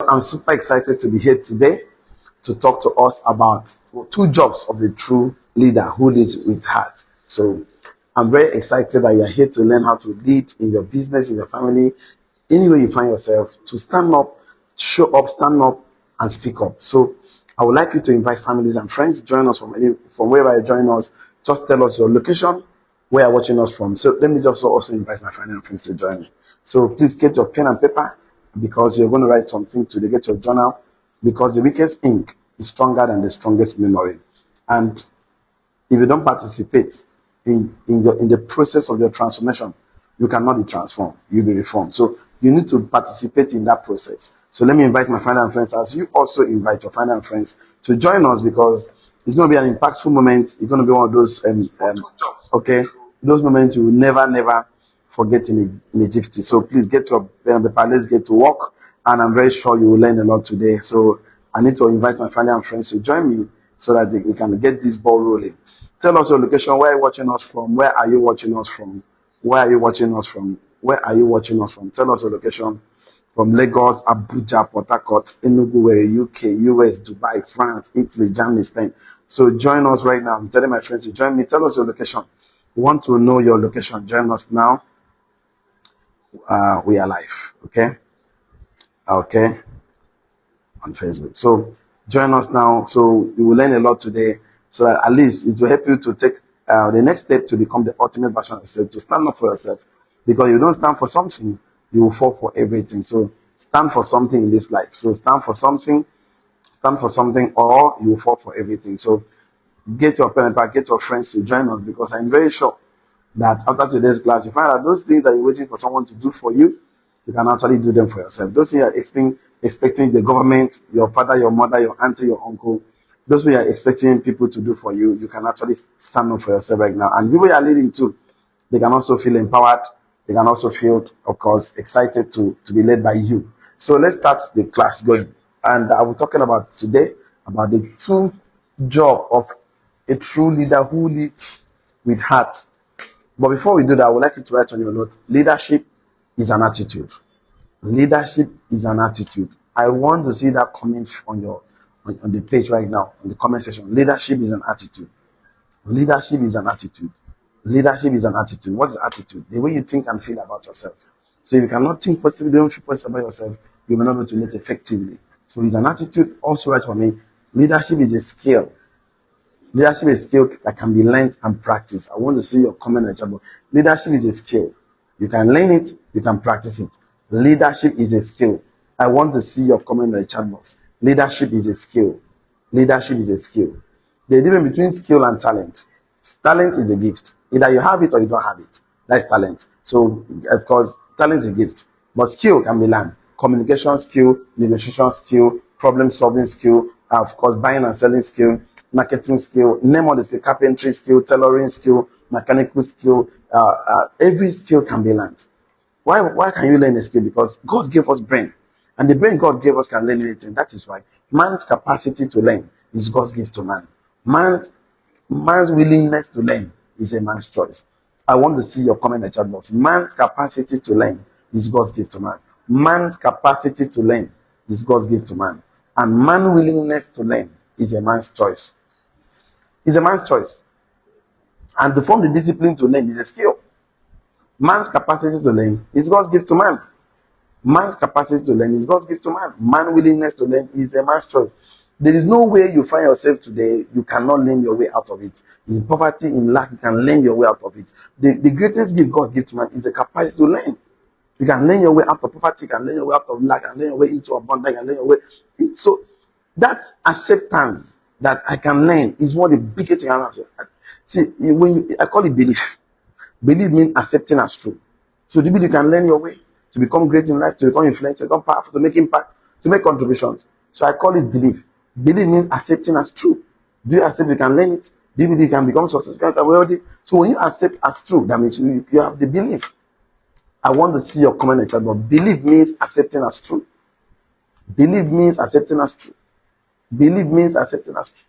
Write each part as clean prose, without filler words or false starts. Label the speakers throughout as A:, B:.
A: I'm super excited to be here today to talk to us about 2 jobs of a true leader who leads with heart. So I'm very excited that you're here to learn how to lead in your business, in your family, anywhere you find yourself, to stand up, show up, stand up, and speak up. So I would like you to invite families and friends, join us from wherever you join us. Just tell us your location, where you're watching us from. So let me just also invite my family and friends to join me. So please get your pen and paper, because you're going to write something today. Get your journal, because the weakest ink is stronger than the strongest memory. And if you don't participate in the process of your transformation, you cannot be transformed. You'll be reformed. So you need to participate in that process. So let me invite my family and friends, as you also invite your family and friends to join us, because it's going to be an impactful moment. It's going to be one of those those moments you will never forget in Egypt. So please get your pen and paper. Let's get to work. And I'm very sure you will learn a lot today. So I need to invite my family and friends to join me so that we can get this ball rolling. Tell us your location. Where are you watching us from? Where are you watching us from? Where are you watching us from? Where are you watching us from? Tell us your location. From Lagos, Abuja, Port Harcourt, Enugu, UK, US, Dubai, France, Italy, Germany, Spain. So join us right now. I'm telling my friends to join me. Tell us your location. We want to know your location. Join us now. We are live. Okay on Facebook. So join us now. So you will learn a lot today, so that at least it will help you to take the next step to become the ultimate version of yourself, to stand up for yourself. Because if you don't stand for something, you will fall for everything. So stand for something in this life. So stand for something, or you will fall for everything. So get your pen and paper, get your friends to join us, because I'm very sure that after today's class, you find out those things that you're waiting for someone to do for you, you can actually do them for yourself. Those things you're expecting the government, your father, your mother, your auntie, your uncle, those things you're expecting people to do for you, you can actually stand up for yourself right now. And people you are leading to, they can also feel empowered. They can also feel, of course, excited to be led by you. So let's start the class going. And I will talking about today about the 2 job of a true leader who leads with heart. But before we do that, I would like you to write on your note: leadership is an attitude. Leadership is an attitude. I want to see that comment on the page right now, in the comment section. Leadership is an attitude. Leadership is an attitude. Leadership is an attitude. What's the attitude? The way you think and feel about yourself. So if you cannot think positively, don't feel positive about yourself, you will not be able to lead effectively. So it's an attitude. Also write for me: leadership is a skill. Leadership is a skill that can be learned and practiced. I want to see your comment in the chat box. Leadership is a skill. You can learn it, you can practice it. Leadership is a skill. I want to see your comment in the chat box. Leadership is a skill. Leadership is a skill. The difference between skill and talent. Talent is a gift. Either you have it or you don't have it. That's talent. So, of course, talent is a gift. But skill can be learned. Communication skill, negotiation skill, problem solving skill, of course, buying and selling skill, marketing skill, name all the skill, carpentry skill, tailoring skill, mechanical skill. Every skill can be learned. Why can you learn a skill? Because God gave us brain, and the brain God gave us can learn anything. That is why man's capacity to learn is God's gift to man. Man's willingness to learn is a man's choice. I want to see your comment in the chat box. Man's capacity to learn is God's gift to man. Man's capacity to learn is God's gift to man. And man's willingness to learn is a man's choice. It's a man's choice. And to form the discipline to learn is a skill. Man's capacity to learn is God's gift to man. Man's capacity to learn is God's gift to man. Man's willingness to learn is a man's choice. There is no way you find yourself today, you cannot learn your way out of it. In poverty, in lack, you can learn your way out of it. The greatest gift God gives to man is the capacity to learn. You can learn your way out of poverty, you can learn your way out of lack, you can learn your way into abundance, you can learn your way. So that acceptance that I can learn is one of the biggest things I have. See, I call it belief. Belief means accepting as true. So do you believe you can learn your way to become great in life, to become influential, to become powerful, to make impact, to make contributions? So I call it belief. Belief means accepting as true. Do you accept you can learn it? Do you believe you can become successful, wealthy? So when you accept as true, that means you have the belief. I want to see your comment in the chat box. Belief means accepting as true. Belief means accepting as true. Belief means accepting as true.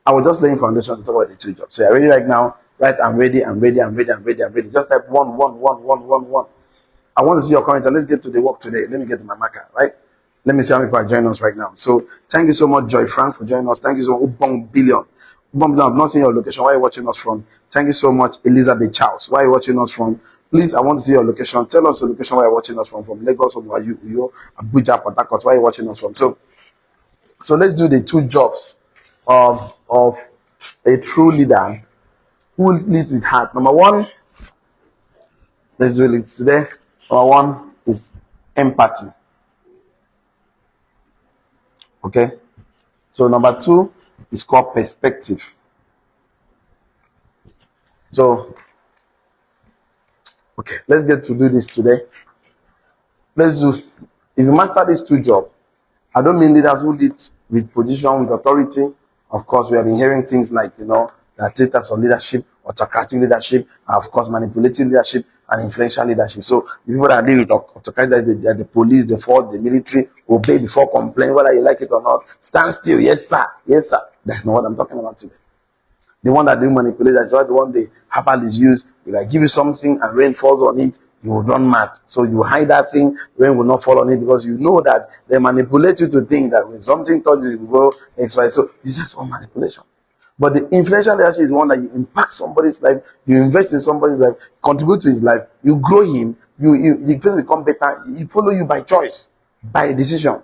A: I will just lay in foundation to talk about the 2 jobs. So you're ready right now? Right, I'm ready. Just type 1. I want to see your comment. Let's get to the work today. Let me get to my marker, right? Let me see how many people are joining us right now. So thank you so much, Joy Frank, for joining us. Thank you so much, Ubong Billion. Ubong Billion, I've not seen your location. Where are you watching us from? Thank you so much, Elizabeth Charles. Where are you watching us from? Please, I want to see your location. Tell us your location where you're watching us from Lagos, or you Abuja, Port Harcourt. Where are you watching us from? So let's do the two jobs of a true leader who leads with heart. Number one, let's do it today. Number one is empathy. Okay. So number two is called perspective. So, okay, let's get to do this today. Let's do, if you master these two jobs, I don't mean leaders who lead with position, with authority. Of course, we have been hearing things like, there are three types of leadership: autocratic leadership, and of course, manipulative leadership, and influential leadership. So, the people that deal with autocratic, they are the police, the force, the military, obey before complain, whether you like it or not. Stand still, yes, sir, yes, sir. That's not what I'm talking about today. The one that do manipulate, that's why the one the habal is used. If I give you something and rain falls on it, you will run mad. So you hide that thing, rain will not fall on it, because you know that they manipulate you to think that when something touches it, will go X, Y. So you just want manipulation. But the influential leadership is one that you impact somebody's life, you invest in somebody's life, contribute to his life, you grow him, the person become better, he follow you by choice, by decision.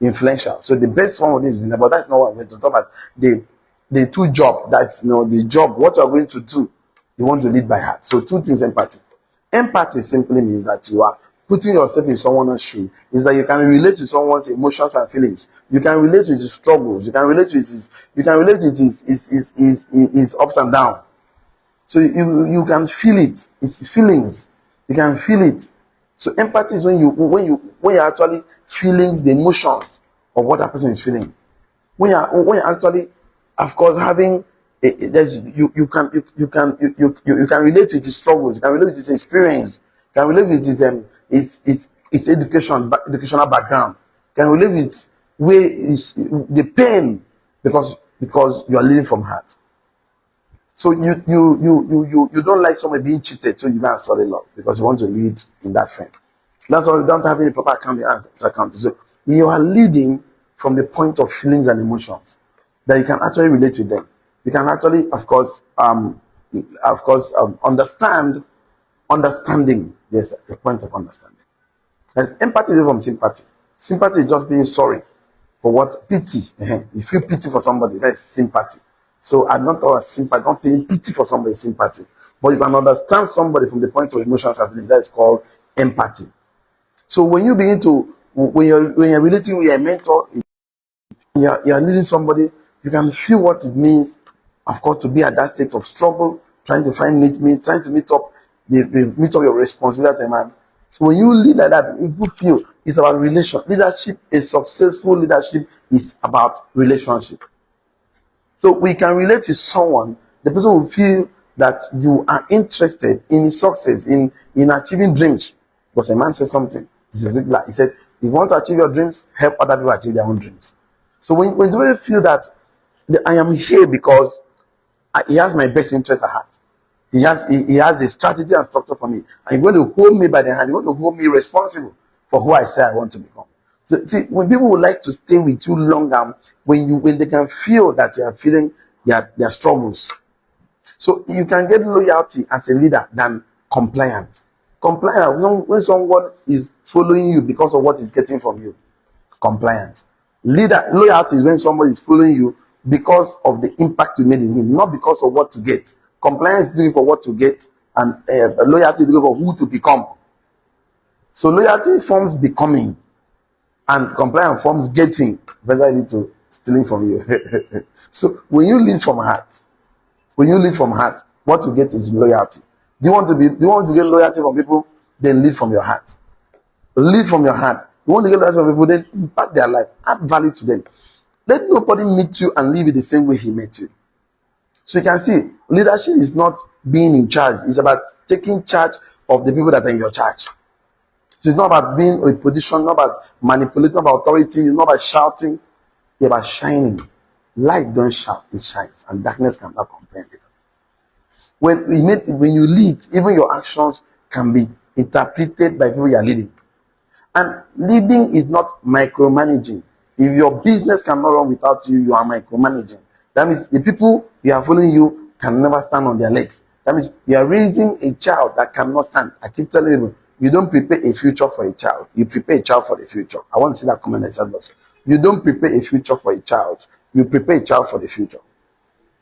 A: Influential. So the best form of this, but that's not what I'm going to talk about. The two job, that's the job, what you're going to do, you want to lead by heart. So two things: empathy. Empathy simply means that you are putting yourself in someone else's shoe. Is that you can relate to someone's emotions and feelings. You can relate with his struggles. You can relate with his ups and downs. So you can feel it. It's feelings. You can feel it. So empathy is when you're actually feeling the emotions of what that person is feeling. When you're actually, of course, having you can relate with his struggles. You can relate with his experience. You can relate with his educational background. You can relate with where is the pain, because you are living from heart. So you don't like somebody being cheated, so you can't study law because you want to lead in that frame. That's why you don't have any proper account. So you are leading from the point of feelings and emotions that you can actually relate with them. You can actually, of course, understanding. Yes, the point of understanding. There's empathy is from sympathy. Sympathy is just being sorry for what pity. You feel pity for somebody. That's sympathy. So I don't know sympathy. Don't feel pity for somebody. Sympathy, but you can understand somebody from the point of emotions and feelings. That is called empathy. So when you begin to when you're relating with your mentor, you're leading somebody, you can feel what it means, of course, to be at that state of struggle, trying to find means, trying to meet up your responsibility as a man. So when you lead like that, you feel it's about leadership. A successful leadership is about relationship. So we can relate to someone, the person will feel that you are interested in his success, in achieving dreams. Because a man said something. He said, if you want to achieve your dreams, help other people achieve their own dreams. So when somebody feel that I am here because he has my best interest at heart. He has a strategy and structure for me. And he's going to hold me by the hand. He's going to hold me responsible for who I say I want to become. So see, when people would like to stay with you longer, when they can feel that you are feeling their struggles. So you can get loyalty as a leader than compliant. Compliant, when someone is following you because of what he's getting from you. Compliant. Loyalty is when somebody is following you because of the impact you made in him, not because of what to get. Compliance is doing for what to get, and loyalty is doing for who to become. So loyalty forms becoming, and compliance forms getting. Whether I need to stealing from you. So when you lead from heart, what you get is loyalty. Do you want to get loyalty from people? Then lead from your heart. Lead from your heart. You want to get loyalty from people? Then impact their life, add value to them. Let nobody meet you and leave you the same way he met you. So you can see, leadership is not being in charge. It's about taking charge of the people that are in your charge. So it's not about being a position, not about manipulating, not about authority, it's not about shouting. It's about shining. Light don't shout, it shines, and darkness cannot comprehend it. When you lead, even your actions can be interpreted by people you are leading. And leading is not micromanaging. If your business cannot run without you, you are micromanaging. That means the people you are following you can never stand on their legs. That means you are raising a child that cannot stand. I keep telling you, you don't prepare a future for a child. You prepare a child for the future. I want to see that comment in the chat box. You don't prepare a future for a child. You prepare a child for the future.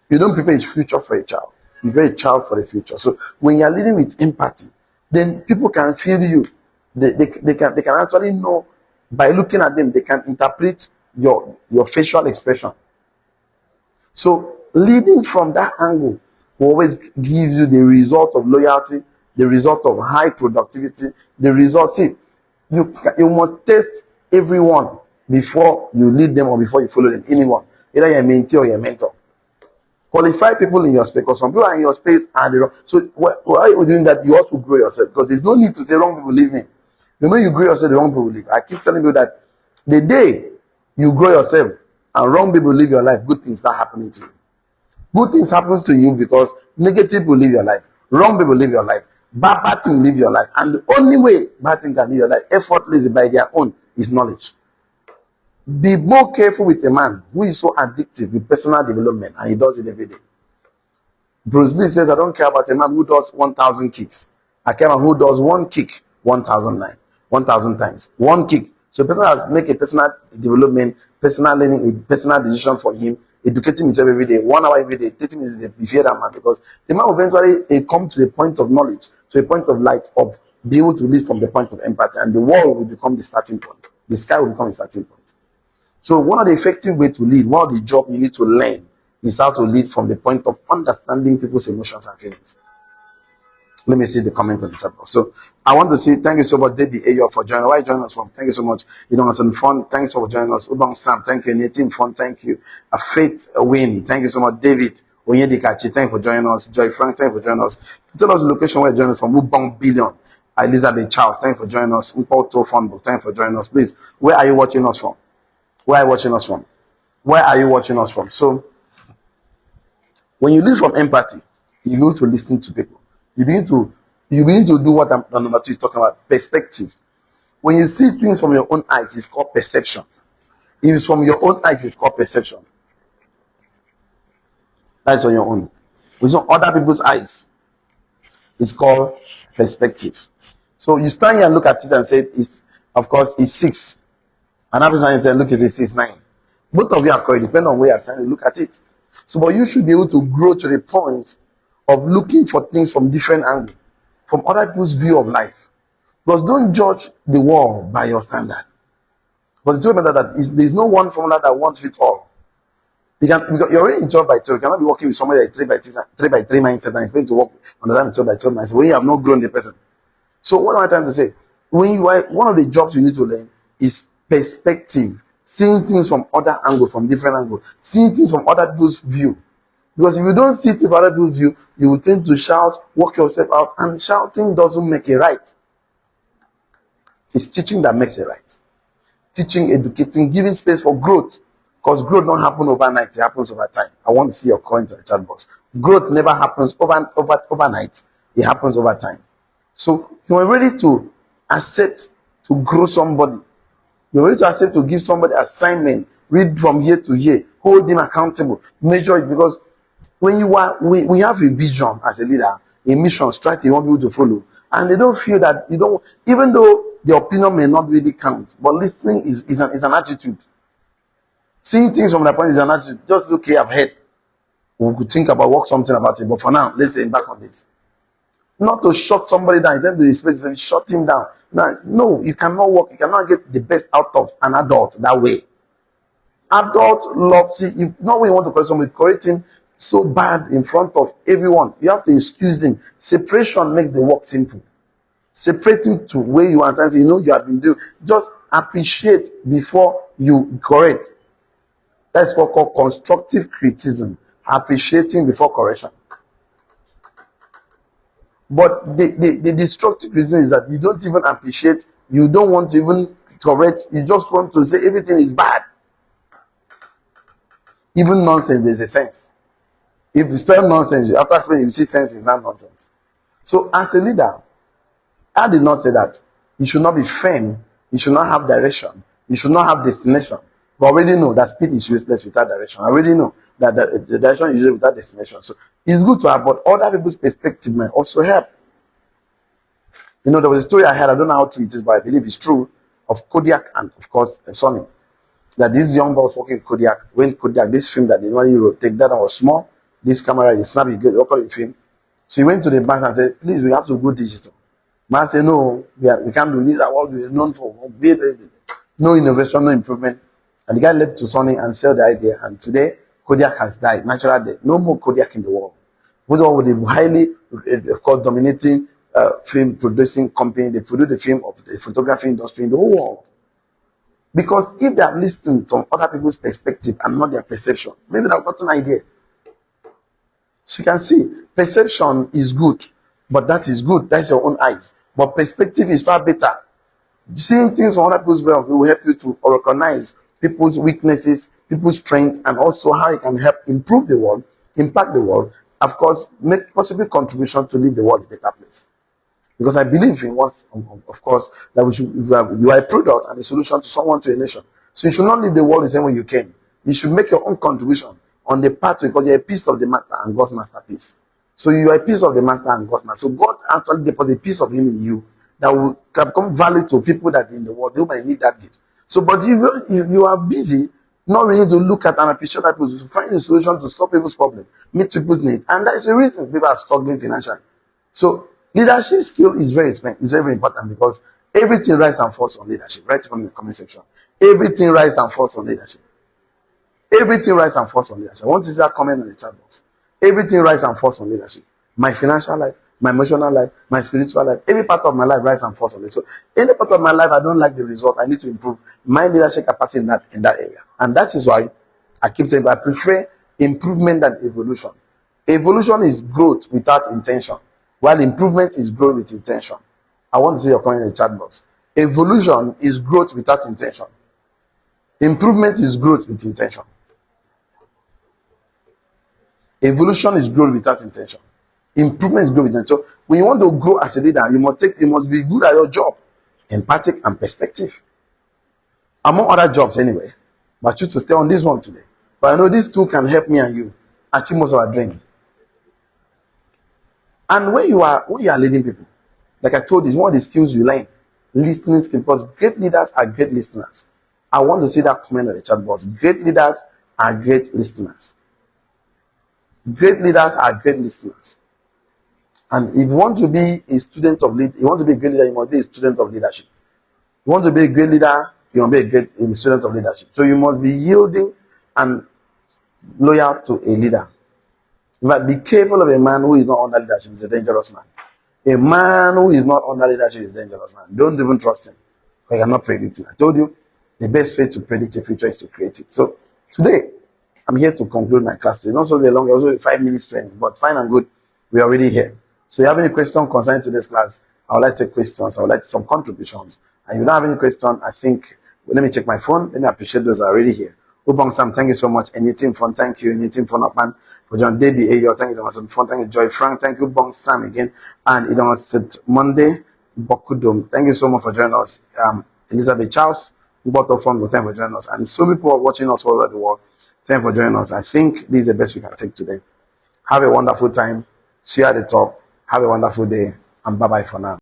A: You don't prepare a future for a child. You prepare a child for the future. So when you are leading with empathy, then people can feel you. They can actually know by looking at them. They can interpret your facial expression. So leading from that angle will always give you the result of loyalty, the result of high productivity, the result. See, you must test everyone before you lead them or before you follow them. Anyone, either you're a mentee or you're a mentor. Qualify people in your space, because some people are in your space and they wrong. So why are you doing that? You also grow yourself, because there's no need to say wrong people leave me. The moment you grow yourself, the wrong people leave. I keep telling you that the day you grow yourself and wrong people leave your life, good things start happening to you. Good things happen to you because negative people live your life, wrong people live your life, bad things live your life. And the only way bad things can live your life effortlessly by their own is knowledge. Be more careful with a man who is so addictive with personal development and he does it every day. Bruce Lee says, I don't care about a man who does 1,000 kicks. I care about who does one kick 1,000 times. One kick. So a person has made a personal development, personal learning, a personal decision for him, educating himself every day, 1 hour every day, 30 minutes a day. You fear that man, because the man will eventually come to the point of knowledge, to a point of light, of be able to lead from the point of empathy, and the world will become the starting point. The sky will become the starting point. So one of the effective ways to lead, one of the jobs you need to learn is how to lead from the point of understanding people's emotions and feelings. Let me see the comment on the chat box. So I want to say thank you so much, 𝐷𝐵𝐴 for joining. Where you joining us from? Thank you so much. You know, some fun. Thanks for joining us. Ubang Sam, thank you. Nateem Fun, thank you. A Faith Win, thank you so much. David Onyedikachi, thank you for joining us. Joy Frank, thank you for joining us. Tell us the location where you're joining from. Ubang Billion. Elizabeth Charles, thank you for joining us. Upoto Funbook, thank you for joining us. Please, where are you watching us from? Where are you watching us from? Where are you watching us from? So when you live from empathy, you begin to listen to people. You begin to do what number 2 is talking about, perspective. When you see things from your own eyes, it's called perception. If it's from your own eyes, it's called perception. That's on your own. With some other people's eyes, it's called perspective. So you stand here and look at it and say, it's, of course, it's 6. Another person says, look, it's 6, 9. Both of you are correct, depending on where you're trying to look at it. So, but you should be able to grow to the point of looking for things from different angles, from other people's view of life. Because don't judge the world by your standard. But the truth matter that there's no one formula that wants fit all. Because you're already in 12 by 12. You cannot be working with somebody that is 3 by 3 mindset and expect to work on the time 12 by 12 mindset when you have not grown the person. So what am I trying to say? When you are, one of the jobs you need to learn is perspective. Seeing things from other angles, from different angles. Seeing things from other people's view. Because if you don't see things from other people's view, you will tend to shout, work yourself out, and shouting doesn't make it right. It's teaching that makes it right. Teaching, educating, giving space for growth. Because growth don't happen overnight, it happens over time. I want to see your comment in the chat box. Growth never happens overnight, it happens over time. So you're ready to accept to grow somebody. You're ready to accept to give somebody assignment, read from here to here, hold them accountable, measure it. Because when you are, we have a vision as a leader, a mission, strategy you want people to follow, and they don't feel that you don't, even though the opinion may not really count, but listening is an attitude. Seeing things from that point is an attitude. Just okay, I've heard. We could think about, work something about it, but for now, let's say back on this. Not to shut somebody down, then to space and shut him down. No, you cannot work, you cannot get the best out of an adult that way. Adult love, see, if not when you want to correct somebody, correct him so bad in front of everyone. You have to excuse him. Separation makes the work simple. Separate him to where you are and say, you know, you have been doing. Just appreciate before you correct. That's what called constructive criticism. Appreciating before correction. But the destructive reason is that you don't even appreciate, you don't want to even correct, you just want to say everything is bad. Even nonsense, there's a sense. If you spell nonsense, after spelling, you see sense is not nonsense. So as a leader, I did not say that you should not be firm You should not have direction. You should not have destination. But I already know that speed is useless without direction. I already know that the direction is useless without destination. So it's good to have, but other people's perspective may also help. You know, there was a story I had, I don't know how true it is, but I believe it's true, of Kodiak and, of course, Sony. That this young boy was working Kodiak. When Kodiak, this film that they normally wrote, take that one was small, this camera, you snap, you get the opera film. So he went to the bank and said, please, we have to go digital. Man said, no, we can't do this. What we're known for. No innovation, no improvement. And the guy left to Sony and sell the idea. And today, Kodiak has died, natural death. No more Kodiak in the world. With all with the highly, of course, dominating film producing company, they produce the film of the photography industry in the whole world. Because if they have listened to other people's perspective and not their perception, maybe they've got an idea. So you can see, perception is good, but that is good. That's your own eyes. But perspective is far better. Seeing things from other people's world will help you to recognize people's weaknesses, people's strengths, and also how you can help improve the world, impact the world, of course, make possible contribution to leave the world a better place. Because I believe in what, of course, that you are a product and a solution to someone, to a nation. So you should not leave the world the same way you came. You should make your own contribution on the pathway, because you're a piece of the master and God's masterpiece. So you are a piece of the master and God's master. So God actually deposits a piece of Him in you that will become value to people that in the world who might need that gift. So, but you are busy not really to look at and appreciate that people, to find a solution to stop people's problem, meet people's needs, and that is the reason people are struggling financially. So leadership skill is very important, because everything rises and falls on leadership. Right from the comment section, everything rises and falls on leadership. Everything rises and falls on leadership. I want to see that comment on the chat box. Everything rises and falls on leadership. My financial life, my emotional life, my spiritual life, every part of my life rises and falls on it. So any part of my life I don't like the result, I need to improve my leadership capacity in that area. And that is why I keep saying I prefer improvement than evolution. Evolution is growth without intention, while improvement is growth with intention. I want to see your comment in the chat box. Evolution is growth without intention. Improvement is growth with intention. Evolution is growth without intention. Improvement is growth with intention. So when you want to grow as a leader, you must be good at your job, empathic and perspective. Among other jobs anyway, but choose to stay on this one today. But I know these two can help me and you achieve most of our dreams. And when you are leading people, like I told you, it's one of the skills you learn, listening skills. Because great leaders are great listeners. I want to see that comment on the chat box. Great leaders are great listeners. Great leaders are great listeners. And if you want to be a student of leadership, you want to be a great leader, you must be a student of leadership. You want to be a great leader, you must be a student of leadership. So you must be yielding and loyal to a leader. But be careful of a man who is not under leadership. He's a dangerous man. A man who is not under leadership is a dangerous man. Don't even trust him, because you cannot predict him. I told you, the best way to predict the future is to create it. So today, I'm here to conclude my class. It's not so very long, it's only 5 minutes training, but fine and good, we're already here. So you have any question concerning today's class? I would like to take questions. I would like some contributions. And if you don't have any question, I think, let me check my phone. Let me appreciate those that are already here. Ubong Sam, thank you so much. Anything fun, thank you. Anything fun, Upman. For John Debbie, Ayo, thank you. It fun, thank you. Joy Frank, thank you. Bong Sam again. And it was Monday, Bokudum. Thank you so much for joining us. Elizabeth Charles, Boto Fun, thank you for joining us. And so many people are watching us all over the world. Thank you for joining us. I think this is the best we can take today. Have a wonderful time. See you at the top. Have a wonderful day. And bye-bye for now.